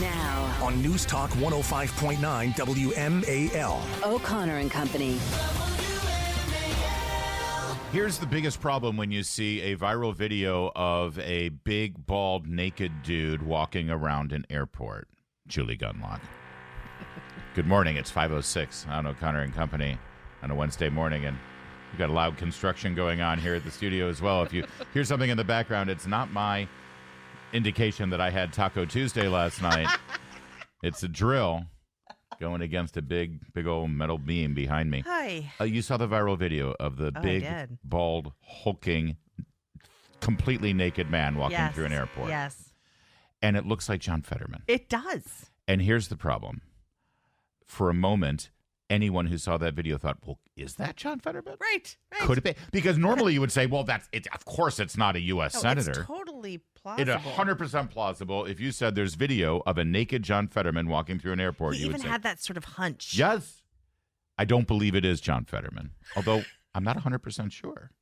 Now, on News Talk 105.9 WMAL. O'Connor and Company. Here's the biggest problem when you see a viral video of a big, bald, naked dude walking around an airport. Julie Gunlock. Good morning. It's 5:06 on O'Connor and Company on a Wednesday morning, and we've got loud construction going on here at the studio as well. If you hear something in the background, it's not my indication that I had Taco Tuesday last night. It's a drill going against a big old metal beam behind me. Hi. You saw the viral video of the big, bald, hulking, completely naked man walking through an airport. Yes. And it looks like John Fetterman. It does. And here's the problem. For a moment, anyone who saw that video thought, well, is that John Fetterman? Right. Could it be? Because normally you would say, well, of course it's not a U.S. senator. It's totally plausible. It's 100% plausible. If you said there's video of a naked John Fetterman walking through an airport, he you would even say, had that sort of hunch. yes. I don't believe it is John Fetterman, although I'm not 100% sure.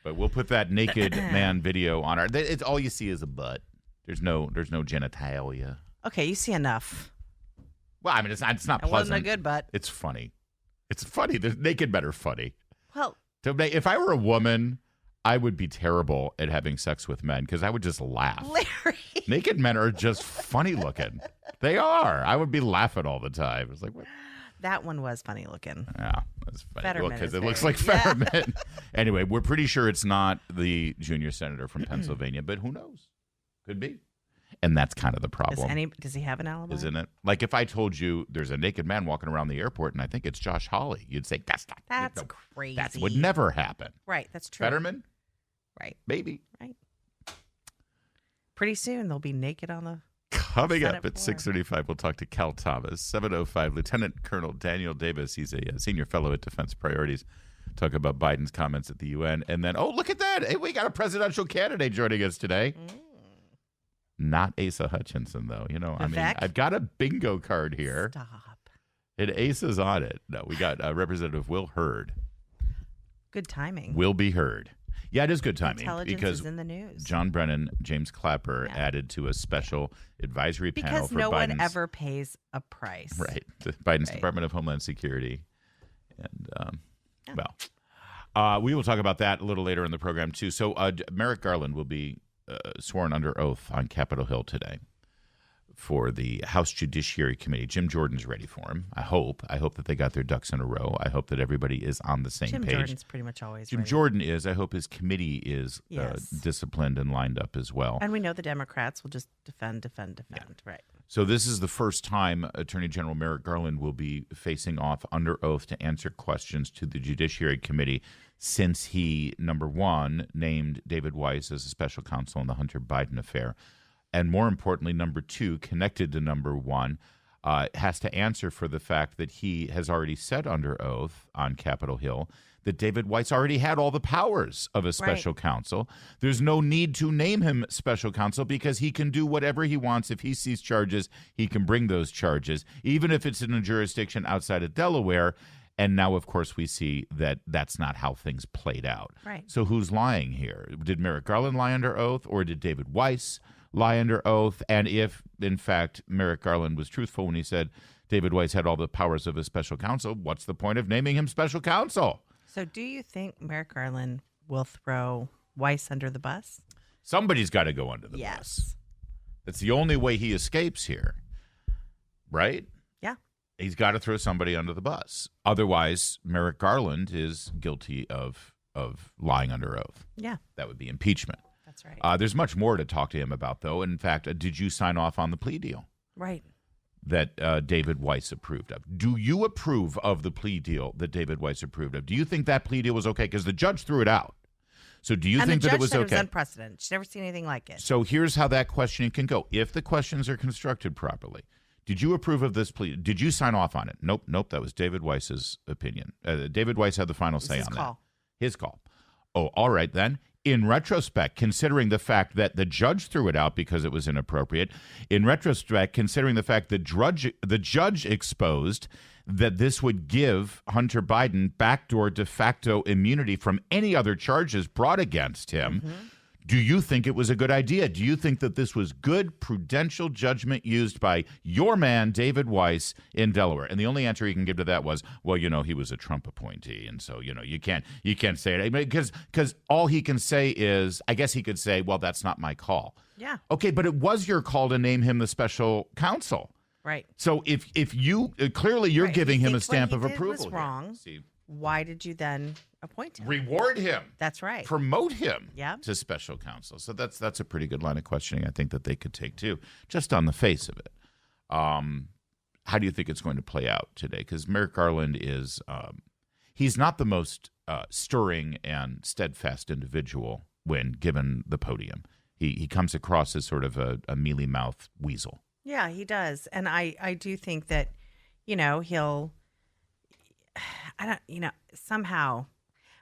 But we'll put that naked man video on our. It's all you see is a butt. There's no genitalia. Okay, you see enough. Well, I mean, it's not It pleasant. wasn't a good butt. It's funny. It's funny. The naked men are funny. Well, If I were a woman, I would be terrible at having sex with men because I would just laugh. Larry. Naked men are just funny looking. They are. I would be laughing all the time. It's like, what? That one was funny looking. Yeah, that's funny. Fetterman Because is it looks very- like Fetterman. Anyway, we're pretty sure it's not the junior senator from Pennsylvania, but who knows? Could be. And that's kind of the problem. Does he have an alibi? Isn't it? Like if I told you there's a naked man walking around the airport and I think it's Josh Hawley, you'd say, that's crazy. That would never happen. Right, that's true. Fetterman? Right. Maybe. Right. Pretty soon they'll be naked on the Coming Senate up at floor. 6:35, we'll talk to Cal Thomas. 7:05, Lieutenant Colonel Daniel Davis. He's a senior fellow at Defense Priorities. Talk about Biden's comments at the UN. And then, oh, look at that. Hey, we got a presidential candidate joining us today. Not Asa Hutchinson, though. You know, I mean, I've got a bingo card here. Stop. And Asa's on it. No, we got Representative Will Hurd. Good timing. Will be heard. Yeah, it is good timing. Intelligence because is in the news. John Brennan, James Clapper added to a special advisory panel Because for no Biden's, one ever pays a price. Right. Biden's Department of Homeland Security. And, we will talk about that a little later in the program, too. So Merrick Garland will be sworn under oath on Capitol Hill today for the House Judiciary Committee. Jim Jordan's ready for him. I hope that they got their ducks in a row. I hope that everybody is on the same page. Jim Jordan's pretty much always Jim ready. Jordan is. I hope his committee is disciplined and lined up as well. And we know the Democrats will just defend. Right. So this is the first time Attorney General Merrick Garland will be facing off under oath to answer questions to the Judiciary Committee since he, number one, named David Weiss as a special counsel in the Hunter Biden affair. And more importantly, number two, connected to number one, has to answer for the fact that he has already said under oath on Capitol Hill that David Weiss already had all the powers of a special counsel. There's no need to name him special counsel because he can do whatever he wants. If he sees charges, he can bring those charges, even if it's in a jurisdiction outside of Delaware. And now, of course, we see that that's not how things played out. Right. So who's lying here? Did Merrick Garland lie under oath, or did David Weiss lie under oath? And if, in fact, Merrick Garland was truthful when he said David Weiss had all the powers of a special counsel, what's the point of naming him special counsel? So do you think Merrick Garland will throw Weiss under the bus? Somebody's got to go under the bus. That's the only way he escapes here, right? Yeah. He's got to throw somebody under the bus. Otherwise, Merrick Garland is guilty of lying under oath. Yeah. That would be impeachment. That's right. There's much more to talk to him about, though. In fact, did you sign off on the plea deal? Right. That David Weiss approved of. Do you approve of the plea deal that David Weiss approved of? Do you think that plea deal was okay? Because the judge threw it out. So do you think that it was And the judge said okay? it was unprecedented. She's never seen anything like it. So here's how that questioning can go. If the questions are constructed properly, did you approve of this plea? Did you sign off on it? Nope. That was David Weiss's opinion. David Weiss had the final say on that. His call. Oh, all right then. In retrospect, considering the fact that the judge threw it out because it was inappropriate, in retrospect, considering the fact that the judge exposed that this would give Hunter Biden backdoor de facto immunity from any other charges brought against him, Do you think it was a good idea? Do you think that this was good prudential judgment used by your man, David Weiss, in Delaware? And the only answer he can give to that was, well, he was a Trump appointee. And so, you can't say it. Because all he can say is, I guess he could say, well, that's not my call. Yeah. Okay, but it was your call to name him the special counsel. Right. So if you, clearly you're giving him a stamp of what he approval. did was wrong. See? Why did you then appoint him? Reward him. That's right. Promote him Yeah. to special counsel. So that's a pretty good line of questioning, I think, that they could take too, just on the face of it. How do you think it's going to play out today? Because Merrick Garland is he's not the most stirring and steadfast individual when given the podium. He comes across as sort of a mealy-mouthed weasel. Yeah, he does. And I do think that, he'll, somehow,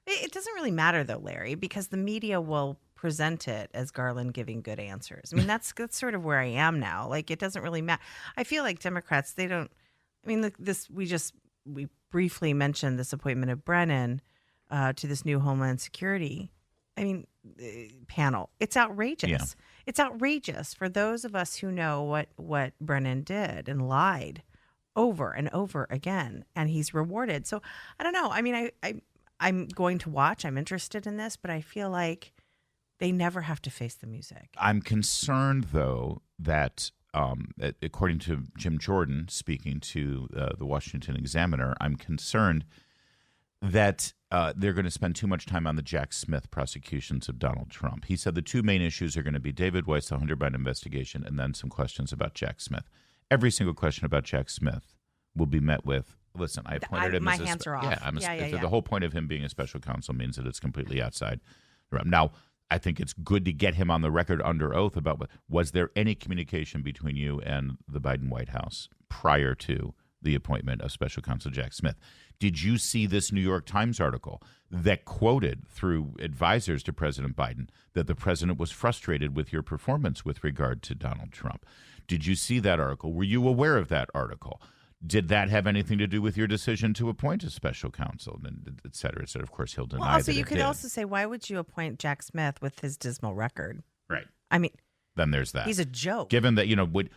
it doesn't really matter though, Larry, because the media will present it as Garland giving good answers. I mean, that's sort of where I am now. Like, it doesn't really matter. I feel like Democrats, they don't, we briefly mentioned this appointment of Brennan to this new Homeland Security panel. It's outrageous. Yeah. It's outrageous for those of us who know what Brennan did and lied over and over again, and he's rewarded. So I don't know. I mean, I'm going to watch. I'm interested in this, but I feel like they never have to face the music. I'm concerned, though, that according to Jim Jordan, speaking to the Washington Examiner, I'm concerned that they're going to spend too much time on the Jack Smith prosecutions of Donald Trump. He said the two main issues are going to be David Weiss, the Hunter Biden investigation, and then some questions about Jack Smith. Every single question about Jack Smith will be met with, listen, I appointed him my as a hands are off. Yeah, the whole point of him being a special counsel means that it's completely outside the realm. Now, I think it's good to get him on the record under oath about was there any communication between you and the Biden White House prior to the appointment of special counsel Jack Smith? Did you see this New York Times article that quoted through advisors to President Biden that the president was frustrated with your performance with regard to Donald Trump? Did you see that article? Were you aware of that article? Did that have anything to do with your decision to appoint a special counsel, and et cetera, et cetera? Of course, he'll deny that. Also, you could also say, why would you appoint Jack Smith with his dismal record? Right. I mean, then there's that. He's a joke. Given that,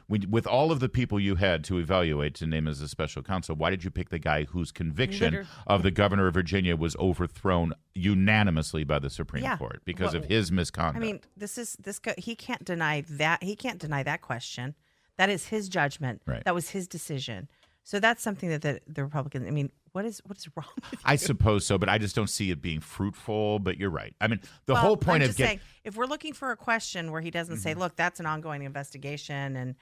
with all of the people you had to evaluate to name as a special counsel, why did you pick the guy whose conviction of the governor of Virginia was overthrown unanimously by the Supreme Court because of his misconduct? I mean, he can't deny that. He can't deny that question. That is his judgment. Right. That was his decision. So that's something that the Republicans, what is wrong with you? I suppose so, but I just don't see it being fruitful. But you're right. I mean, the whole point I'm of just saying, if we're looking for a question where he doesn't say, look, that's an ongoing investigation and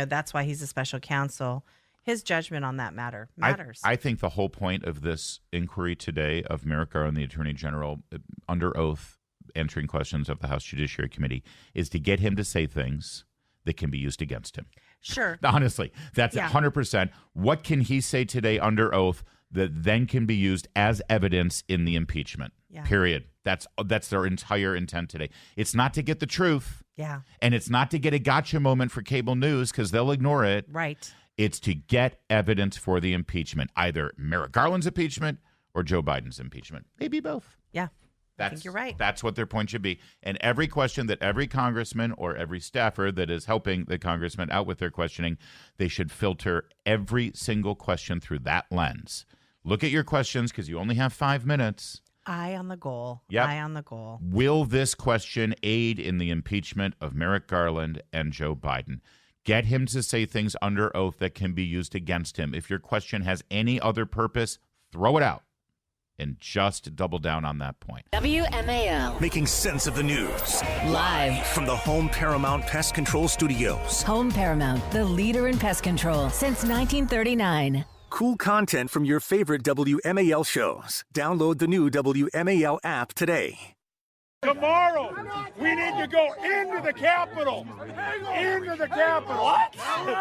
that's why he's a special counsel, his judgment on that matters. I think the whole point of this inquiry today of Merrick Garland, the Attorney General, under oath, answering questions of the House Judiciary Committee, is to get him to say things that can be used against him. Sure. Honestly, that's 100%. What can he say today under oath that then can be used as evidence in the impeachment? Yeah. Period. That's their entire intent today. It's not to get the truth. Yeah. And it's not to get a gotcha moment for cable news because they'll ignore it. Right. It's to get evidence for the impeachment, either Merrick Garland's impeachment or Joe Biden's impeachment. Maybe both. Yeah. I think you're right. That's what their point should be. And every question that every congressman or every staffer that is helping the congressman out with their questioning, they should filter every single question through that lens. Look at your questions because you only have 5 minutes. Eye on the goal. Yep. Eye on the goal. Will this question aid in the impeachment of Merrick Garland and Joe Biden? Get him to say things under oath that can be used against him. If your question has any other purpose, throw it out. And just double down on that point. WMAL. Making sense of the news. Live from the Home Paramount Pest Control Studios. Home Paramount, the leader in pest control since 1939. Cool content from your favorite WMAL shows. Download the new WMAL app today. Tomorrow, we need to go into the Capitol. Into the Capitol. What? No!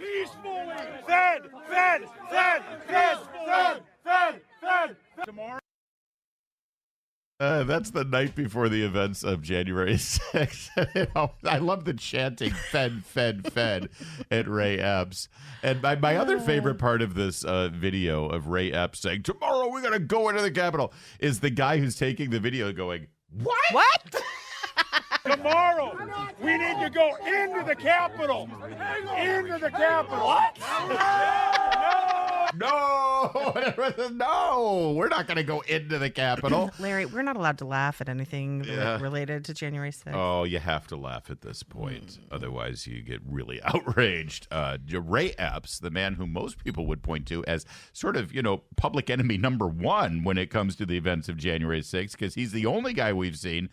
Peacefully. Fed. Tomorrow. That's the night before the events of January 6th. I love the chanting "Fed, Fed, Fed" at Ray Epps. And my other favorite part of this video of Ray Epps saying, "Tomorrow we're going to go into the Capitol," is the guy who's taking the video going, "What? What? Tomorrow, we need to go into the Capitol. Into the Capitol. What? No, no, we're not going to go into the Capitol." Larry, we're not allowed to laugh at anything related to January 6th. Oh, you have to laugh at this point. Otherwise, you get really outraged. Ray Epps, the man who most people would point to as sort of, public enemy number one when it comes to the events of January 6th, because he's the only guy we've seen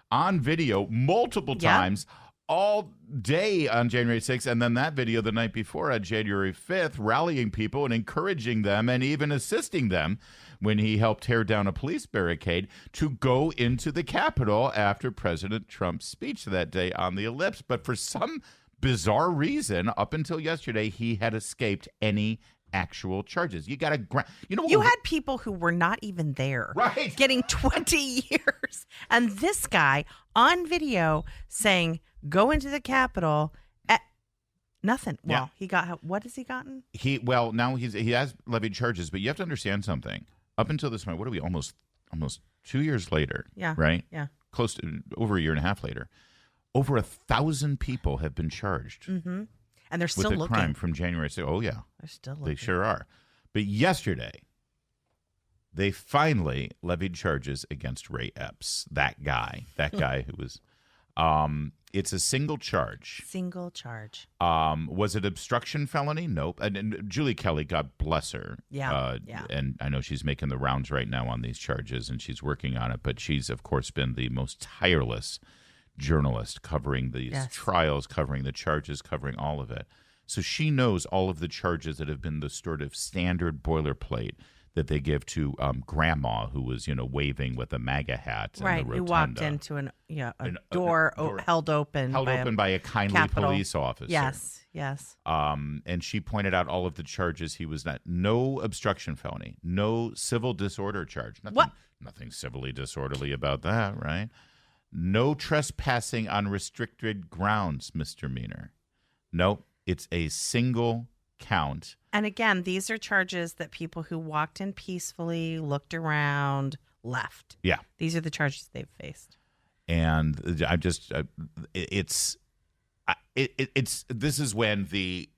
on video multiple times all day on January 6th, and then that video the night before on January 5th, rallying people and encouraging them and even assisting them when he helped tear down a police barricade to go into the Capitol after President Trump's speech that day on the Ellipse. But for some bizarre reason, up until yesterday, he had escaped any actual charges. You got to, you had people who were not even there, right, getting 20 years, and this guy on video saying, "Go into the Capitol." Nothing. Yeah. Well, he got. What has he gotten? Now he has levied charges, but you have to understand something. Up until this point, what are we? Almost 2 years later. Yeah. Right. Yeah. Close to over a year and a half later, over 1,000 people have been charged. Mm-hmm. And they're still with a looking. crime from January 6th. Oh, yeah. They're still looking. They sure are. But yesterday, they finally levied charges against Ray Epps, that guy who was, it's a single charge. Single charge. Was it obstruction felony? Nope. And Julie Kelly, God bless her. Yeah. And I know she's making the rounds right now on these charges, and she's working on it. But she's, of course, been the most tireless journalist covering these trials, covering the charges, covering all of it. So she knows all of the charges that have been the sort of standard boilerplate that they give to grandma who was, waving with a MAGA hat. Right, in the who walked into a door held open by a kindly Capitol police officer. Yes. And she pointed out all of the charges he was not. No obstruction felony, no civil disorder charge. Nothing civilly disorderly about that, right? No trespassing on restricted grounds misdemeanor. Nope, it's a single count. And again, these are charges that people who walked in peacefully, looked around, left. Yeah. These are the charges they've faced. And this is when the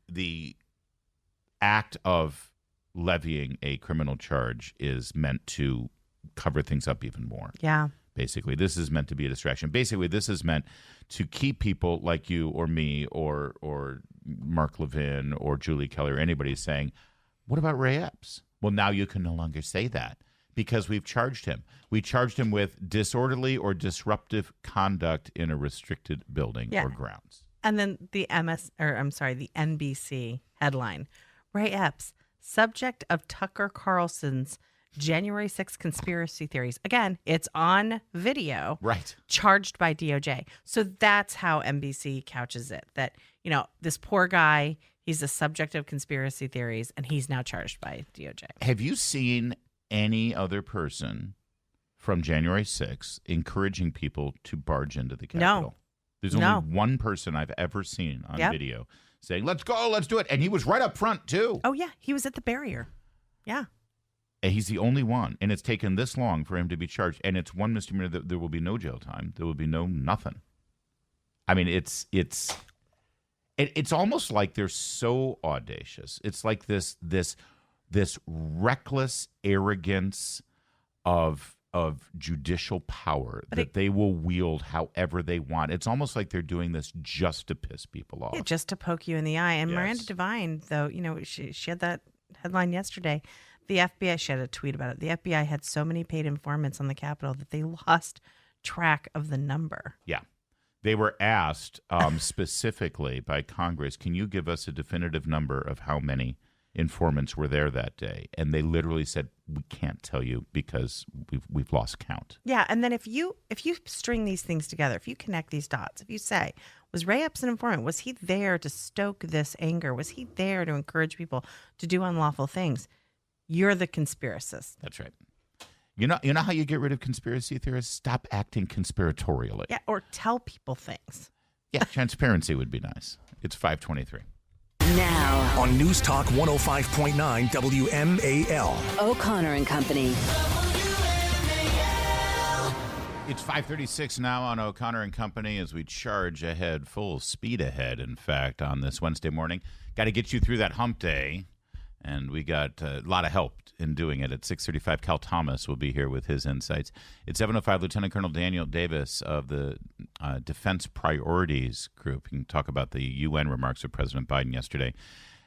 act of levying a criminal charge is meant to cover things up even more. Yeah. Basically, this is meant to be a distraction. Basically, this is meant to keep people like you or me or Mark Levin or Julie Kelly or anybody saying, what about Ray Epps? Well, now you can no longer say that because we've charged him. We charged him with disorderly or disruptive conduct in a restricted building or grounds. And then the NBC headline, Ray Epps, subject of Tucker Carlson's January 6th conspiracy theories. Again, it's on video. Right. Charged by DOJ. So that's how NBC couches it. That, this poor guy, he's the subject of conspiracy theories, and he's now charged by DOJ. Have you seen any other person from January 6th encouraging people to barge into the Capitol? No. There's only one person I've ever seen on video saying, let's go, let's do it. And he was right up front, too. Oh, yeah. He was at the barrier. Yeah. And he's the only one, and it's taken this long for him to be charged. And it's one misdemeanor that there will be no jail time. There will be no nothing. I mean, it's almost like they're so audacious. It's like this reckless arrogance of judicial power that they will wield however they want. It's almost like they're doing this just to piss people off. Yeah, just to poke you in the eye. And Miranda Devine, though, she had that headline yesterday. The FBI, she had a tweet about it. The FBI had so many paid informants on the Capitol that they lost track of the number. Yeah. They were asked specifically by Congress, can you give us a definitive number of how many informants were there that day? And they literally said, we can't tell you because we've lost count. Yeah, and then if you string these things together, if you connect these dots, if you say, was Ray Epps an informant? Was he there to stoke this anger? Was he there to encourage people to do unlawful things? You're the conspiracist. That's right. You know how you get rid of conspiracy theorists? Stop acting conspiratorially. Yeah, or tell people things. Yeah, transparency would be nice. It's 5:23. Now, On News Talk 105.9 WMAL. O'Connor and Company. It's 5:36 now on O'Connor and Company as we charge ahead, full speed ahead, in fact, on this Wednesday morning. Got to get you through that hump day, and we got a lot of help in doing it. At 6:35, Cal Thomas will be here with his insights. At 7:05, Lieutenant Colonel Daniel Davis of the Defense Priorities Group. You can talk about the UN remarks of President Biden yesterday,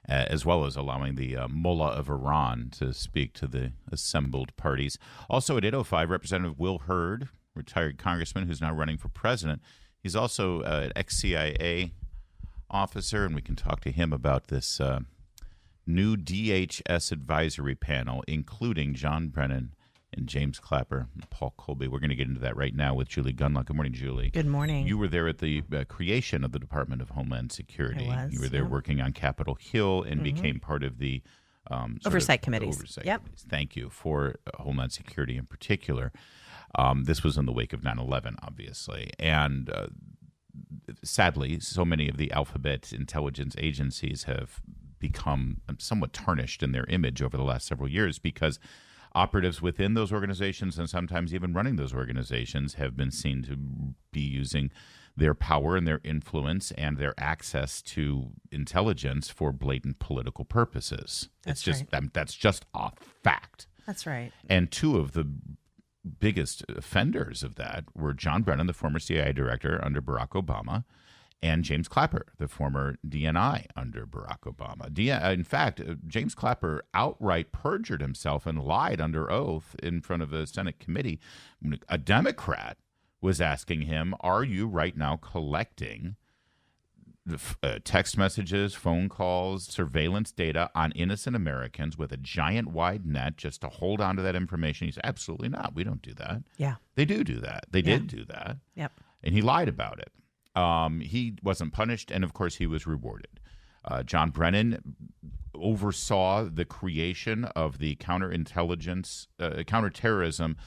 as well as allowing the Mullah of Iran to speak to the assembled parties. Also at 8:05, Representative Will Hurd, retired congressman who's now running for president. He's also an ex-CIA officer, and we can talk to him about this new DHS advisory panel, including John Brennan and James Clapper and Paul Colby. We're going to get into that right now with Julie Gunlock. Good morning, Julie. Good morning. You were there at the creation of the Department of Homeland Security. I was, you were there working on Capitol Hill and became part of the Oversight committees. Oversight Yep. committees. Thank you for Homeland Security in particular. This was in the wake of 9/11, obviously. And sadly, so many of the alphabet intelligence agencies have become somewhat tarnished in their image over the last several years because operatives within those organizations and sometimes even running those organizations have been seen to be using their power and their influence and their access to intelligence for blatant political purposes. That's That's just a fact. That's right. And two of the biggest offenders of that were John Brennan, the former CIA director under Barack Obama, and James Clapper, the former DNI under Barack Obama. In fact, James Clapper outright perjured himself and lied under oath in front of a Senate committee. A Democrat was asking him, are you right now collecting text messages, phone calls, surveillance data on innocent Americans with a giant wide net just to hold on to that information? He said, absolutely not. We don't do that. Yeah. They do that. They did do that. Yep. And he lied about it. He wasn't punished, and of course he was rewarded. John Brennan oversaw the creation of the counterterrorism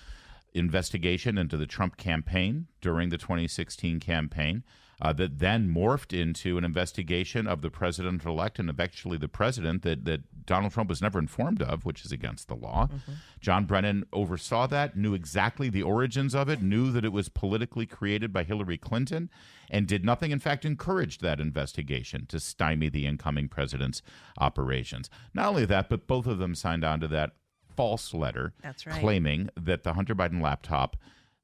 investigation into the Trump campaign during the 2016 campaign. That then morphed into an investigation of the president-elect and eventually the president that Donald Trump was never informed of, which is against the law. Mm-hmm. John Brennan oversaw that, knew exactly the origins of it, knew that it was politically created by Hillary Clinton, and did nothing, in fact, encouraged that investigation to stymie the incoming president's operations. Not only that, but both of them signed on to that false letter. That's right. Claiming that the Hunter Biden laptop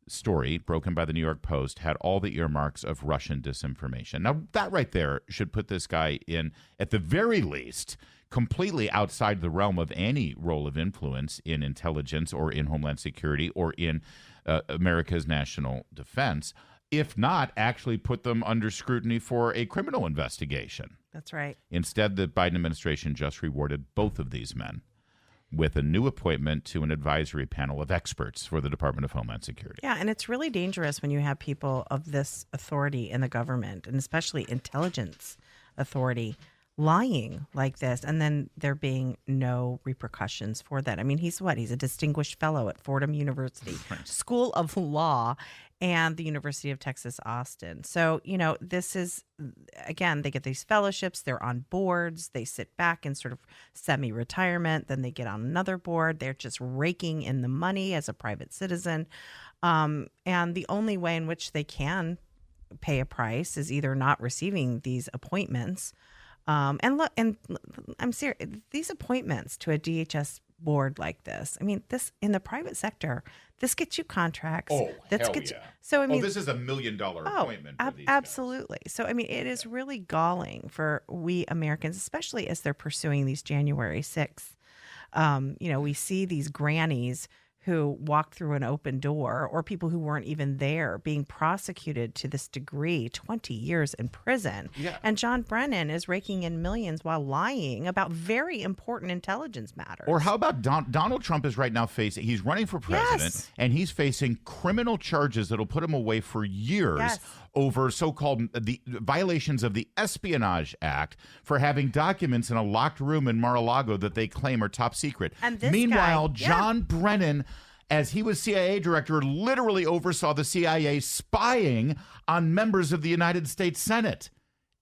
story broken by the New York Post had all the earmarks of Russian disinformation. Now, that right there should put this guy in, at the very least, completely outside the realm of any role of influence in intelligence or in Homeland Security or in America's national defense, if not actually put them under scrutiny for a criminal investigation. That's right. Instead, the Biden administration just rewarded both of these men with a new appointment to an advisory panel of experts for the Department of Homeland Security. Yeah, and it's really dangerous when you have people of this authority in the government, and especially intelligence authority, lying like this, and then there being no repercussions for that. I mean, he's a distinguished fellow at Fordham University School of Law and the University of Texas, Austin. So, this is, again, they get these fellowships, they're on boards, they sit back in sort of semi-retirement, then they get on another board, they're just raking in the money as a private citizen. And the only way in which they can pay a price is either not receiving these appointments. And I'm serious, these appointments to a DHS board like this, I mean, this in the private sector, this gets you contracts. Oh, this hell gets yeah. So, I mean, this is $1 million appointment for these absolutely. guys. So, I mean, it is really galling for we Americans, especially as they're pursuing these January 6th. We see these grannies who walked through an open door, or people who weren't even there, being prosecuted to this degree, 20 years in prison. Yeah. And John Brennan is raking in millions while lying about very important intelligence matters. Or how about Donald Trump is right now he's running for president, and he's facing criminal charges that'll put him away for years over so-called the violations of the Espionage Act for having documents in a locked room in Mar-a-Lago that they claim are top secret. And this Meanwhile, guy, John Brennan as he was CIA director, literally oversaw the CIA spying on members of the United States Senate.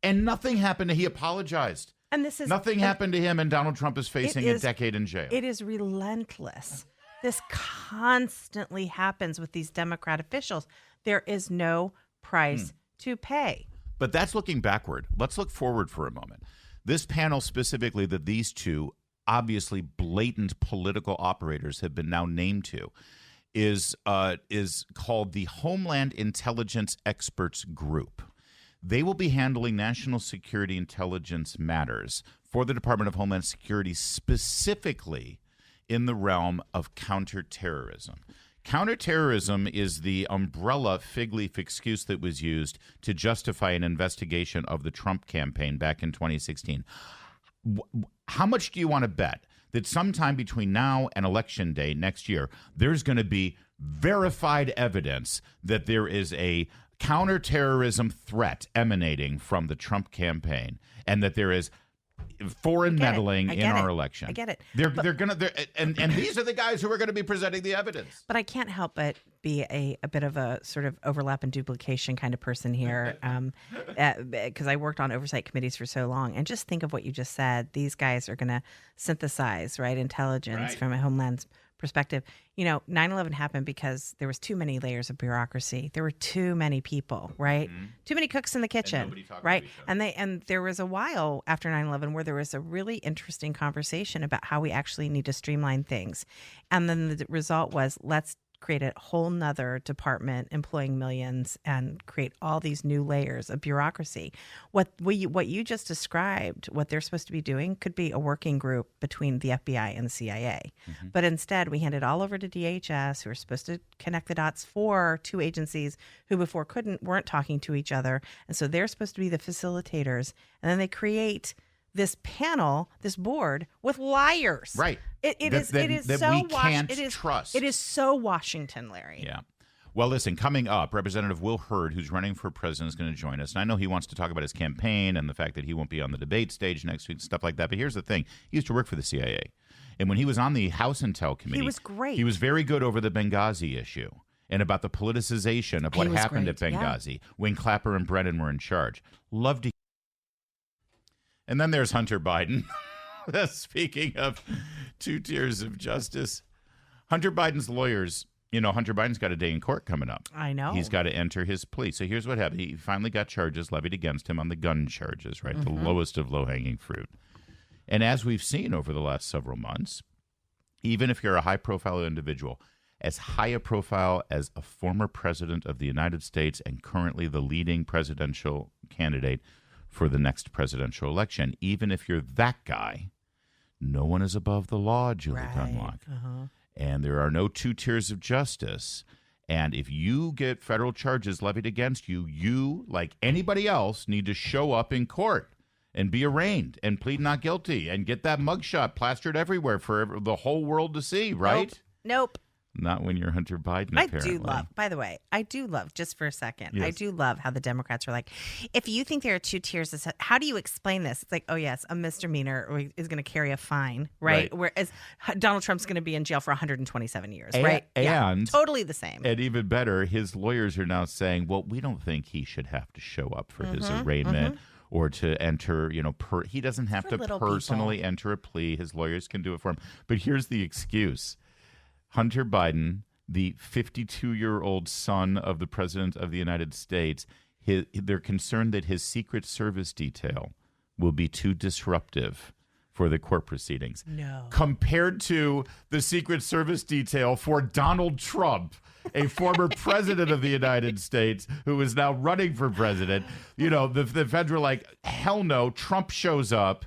And nothing happened. He apologized. And this is nothing happened to him, and Donald Trump is facing a decade in jail. It is relentless. This constantly happens with these Democrat officials. There is no price to pay. But that's looking backward. Let's look forward for a moment. This panel specifically that these two obviously blatant political operators have been now named to is called the Homeland Intelligence Experts Group. They will be handling national security intelligence matters for the Department of Homeland Security, specifically in the realm of counterterrorism. Counterterrorism is the umbrella fig leaf excuse that was used to justify an investigation of the Trump campaign back in 2016. How much do you want to bet that sometime between now and Election Day next year, there's going to be verified evidence that there is a counterterrorism threat emanating from the Trump campaign and that there is foreign meddling in our election? I get it. They're these are the guys who are going to be presenting the evidence. But I can't help but be a bit of a sort of overlap and duplication kind of person here, because I worked on oversight committees for so long. And just think of what you just said. These guys are going to synthesize, intelligence from a Homeland's perspective. 9/11 happened because there was too many layers of bureaucracy. There were too many people, right? Mm-hmm. Too many cooks in the kitchen, right? And there was a while after 9/11 where there was a really interesting conversation about how we actually need to streamline things. And then the result was, let's create a whole nother department employing millions and create all these new layers of bureaucracy. What you just described, what they're supposed to be doing, could be a working group between the FBI and the CIA. Mm-hmm. But instead, we hand it all over to DHS, who are supposed to connect the dots for two agencies who before weren't talking to each other. And so they're supposed to be the facilitators. And then they create this panel, this board with liars. Right. It is so trust. It is so Washington, Larry. Yeah. Well, listen, coming up, Representative Will Hurd, who's running for president, is going to join us. And I know he wants to talk about his campaign and the fact that he won't be on the debate stage next week, stuff like that. But here's the thing. He used to work for the CIA. And when he was on the House Intel Committee, he was great. He was very good over the Benghazi issue and about the politicization of what happened at Benghazi when Clapper and Brennan were in charge. Loved to. And then there's Hunter Biden. Speaking of two tiers of justice, Hunter Biden's lawyers, Hunter Biden's got a day in court coming up. I know. He's got to enter his plea. So here's what happened. He finally got charges levied against him on the gun charges, right? Mm-hmm. The lowest of low-hanging fruit. And as we've seen over the last several months, even if you're a high-profile individual, as high a profile as a former president of the United States and currently the leading presidential candidate for the next presidential election, even if you're that guy, no one is above the law, Julie Dunlop. Uh-huh. And there are no two tiers of justice. And if you get federal charges levied against you, you, like anybody else, need to show up in court and be arraigned and plead not guilty and get that mugshot plastered everywhere for the whole world to see, right? Nope. Not when you're Hunter Biden, apparently. I do love, just for a second, yes. I do love how the Democrats are like, if you think there are two tiers, how do you explain this? It's like, oh, yes, a misdemeanor is going to carry a fine, right? Whereas Donald Trump's going to be in jail for 127 years, right? And totally the same. And even better, his lawyers are now saying, well, we don't think he should have to show up for his arraignment. Mm-hmm. Or to enter, he doesn't have to personally enter a plea. His lawyers can do it for him. But here's the excuse. Hunter Biden, the 52-year-old son of the President of the United States, they're concerned that his Secret Service detail will be too disruptive for the court proceedings. No. Compared to the Secret Service detail for Donald Trump, a former president of the United States who is now running for president. The feds were like, hell no, Trump shows up.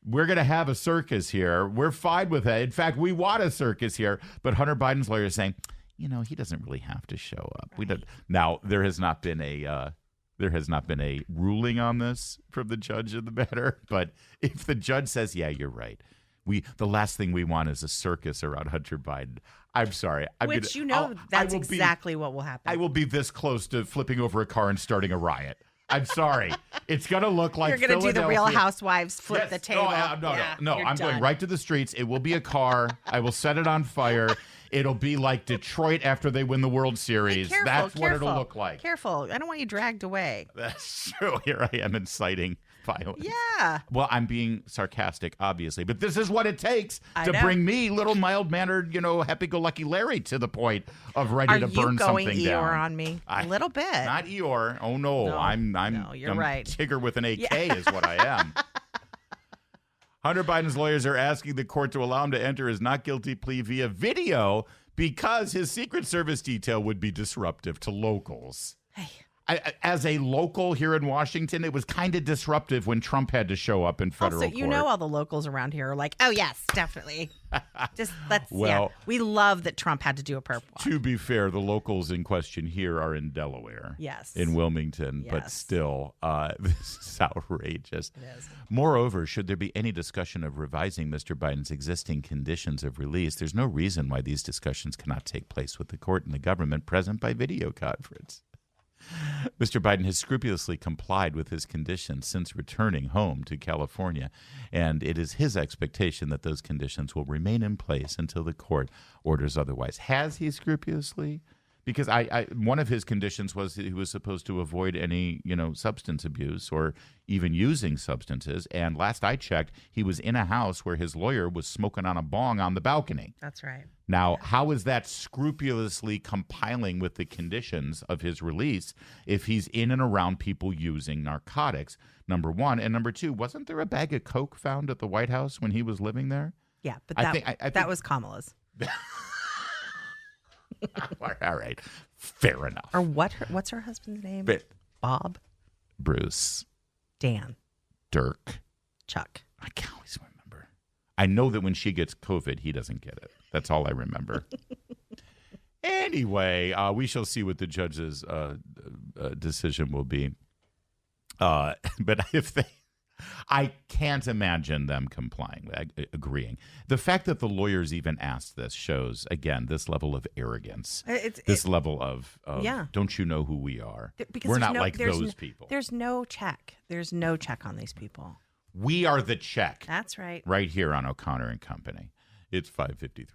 We're going to have a circus here. We're fine with it. In fact, we want a circus here. But Hunter Biden's lawyer is saying, he doesn't really have to show up. We don't. Now, there has not been a ruling on this from the judge in the matter. But if the judge says, yeah, you're right, the last thing we want is a circus around Hunter Biden. I'm sorry. That's exactly what will happen. I will be this close to flipping over a car and starting a riot. I'm sorry. It's going to look like You're going to do the Real Philadelphia. Housewives flip the table. No. You're I'm done. going right to the streets. It will be a car. I will set it on fire. It'll be like Detroit after they win the World Series. Careful, That's what careful. it'll look like. Careful. I don't want you dragged away. That's true. Here I am inciting violence. Yeah. Well, I'm being sarcastic, obviously, but this is what it takes I to know. bring me, little mild-mannered, happy-go-lucky Larry, to the point of ready Are to you burn going something Eeyore down. on me? A little bit. Not Eeyore. Oh no, No, I'm no, you're right. Tigger with an AK is what I am. Hunter Biden's lawyers are asking the court to allow him to enter his not guilty plea via video because his Secret Service detail would be disruptive to locals. Hey. As a local here in Washington, it was kind of disruptive when Trump had to show up in federal Also, you court. know all the locals around here are like, oh, yes, definitely. Well, we love that Trump had to do a perp walk. To be fair, the locals in question here are in Delaware. Yes. In Wilmington. But Yes. still, this is outrageous. It is. Moreover, should there be any discussion of revising Mr. Biden's existing conditions of release, there's no reason why these discussions cannot take place with the court and the government present by video conference. Mr. Biden has scrupulously complied with his conditions since returning home to California, and it is his expectation that those conditions will remain in place until the court orders otherwise. Has he scrupulously? Because one of his conditions was that he was supposed to avoid any, substance abuse or even using substances. And last I checked, he was in a house where his lawyer was smoking on a bong on the balcony. That's right. Now, how is that scrupulously compiling with the conditions of his release if he's in and around people using narcotics, number one? And number two, wasn't there a bag of Coke found at the White House when he was living there? Yeah, but I that think- was Kamala's. All right. Fair enough. Or what's her husband's name? But Bob? Bruce, Dan? Dirk, Chuck? I can always remember. I know that when she gets COVID, he doesn't get it. That's all I remember. Anyway, we shall see what the judge's decision will be. But if they, I can't imagine them complying, agreeing. The fact that the lawyers even asked this shows, again, this level of arrogance, this level of don't you know who we are? Because We're there's not like those people. There's no check. There's no check on these people. We are the check. That's right. Right here on O'Connor and Company. It's 5:53.